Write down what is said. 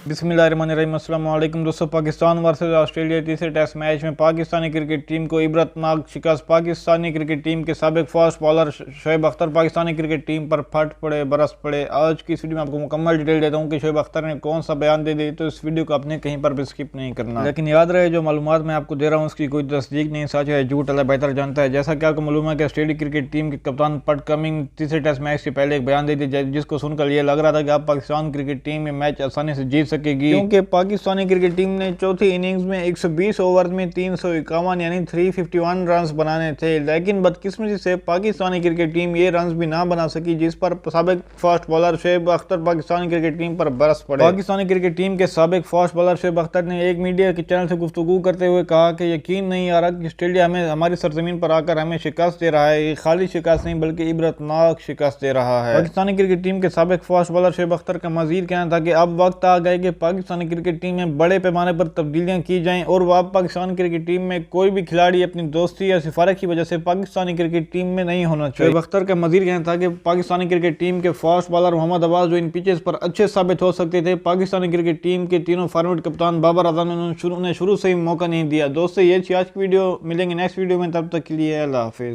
बिस्मिल्लाहिर्रहमानिर्रहीम। अस्सलाम वालेकुम दोस्तों, पाकिस्तान वर्सेस ऑस्ट्रेलिया तीसरे टेस्ट मैच में पाकिस्तानी क्रिकेट टीम को इबरतनाक शिकस्त। पाकिस्तानी क्रिकेट टीम के साबिक fast bowler Shoaib Akhtar Pakistani cricket team पर फट पड़े, बरस पड़े। आज की इस वीडियो में आपको मुकम्मल डिटेल देता हूँ कि शोएब अख्तर ने कौन सा बयान दे दी, तो इस वीडियो को आपने कहीं पर भी स्किप नहीं करना। लेकिन याद रहे, जो मालूमात मैं आपको दे रहा हूँ उसकी कोई तस्दीक नहीं, सच है झूठ अल्लाह बेहतर जानता है। जैसा कि आपको मालूम है कि ऑस्ट्रेलिया क्रिकेट टीम के कप्तान पैट कमिंस तीसरे टेस्ट मैच से पहले एक बयान दे दी, जिसको सुनकर यह लग रहा था कि अब पाकिस्तान क्रिकेट टीम में मैच आसानी से जीत सकेगी, क्योंकि पाकिस्तानी क्रिकेट टीम ने चौथी इनिंग्स में 120 ओवर में 351 यानी 351 रन्स बनाने थे। लेकिन बदकिस्मती से पाकिस्तानी क्रिकेट टीम ये रन्स भी ना बना सकी, जिस पर साबिक fast bowler Shoaib Akhtar Pakistani cricket team पर बरस पड़े। पाकिस्तानी क्रिकेट टीम के साबिक फास्ट बॉलर शोएब अख्तर ने एक मीडिया के चैनल से गुफ्तगू करते हुए कहा कि यकीन नहीं आ रहा कि ऑस्ट्रेलिया हमें हमारी सरजमीन पर आकर हमें शिकस्त दे रहा है। ये खाली शिकस्त नहीं बल्कि इबरतनाक शिकस्त दे रहा है। पाकिस्तानी क्रिकेट टीम के साबिक फास्ट बॉलर शोएब अख्तर का मजीद कहना था कि अब वक्त आ गया कि पाकिस्तानी क्रिकेट टीम में बड़े पैमाने पर तब्दीलियां की जाएं और वह पाकिस्तान क्रिकेट टीम में कोई भी खिलाड़ी अपनी दोस्ती या सिफारिश की वजह से पाकिस्तानी क्रिकेट टीम में नहीं होना चाहिए। शोएब अख्तर का मजीद कहना था कि पाकिस्तानी क्रिकेट टीम के फास्ट बॉलर मोहम्मद अब्बास जो इन पिचेस पर अच्छे साबित हो सकते थे, पाकिस्तानी क्रिकेट टीम के तीनों फॉर्मेट कप्तान बाबर आजम ने शुरू से ही मौका नहीं दिया। दोस्तों, ये थी आज की वीडियो। मिलेंगे नेक्स्ट वीडियो में, तब तक के लिए अल्लाह हाफिज।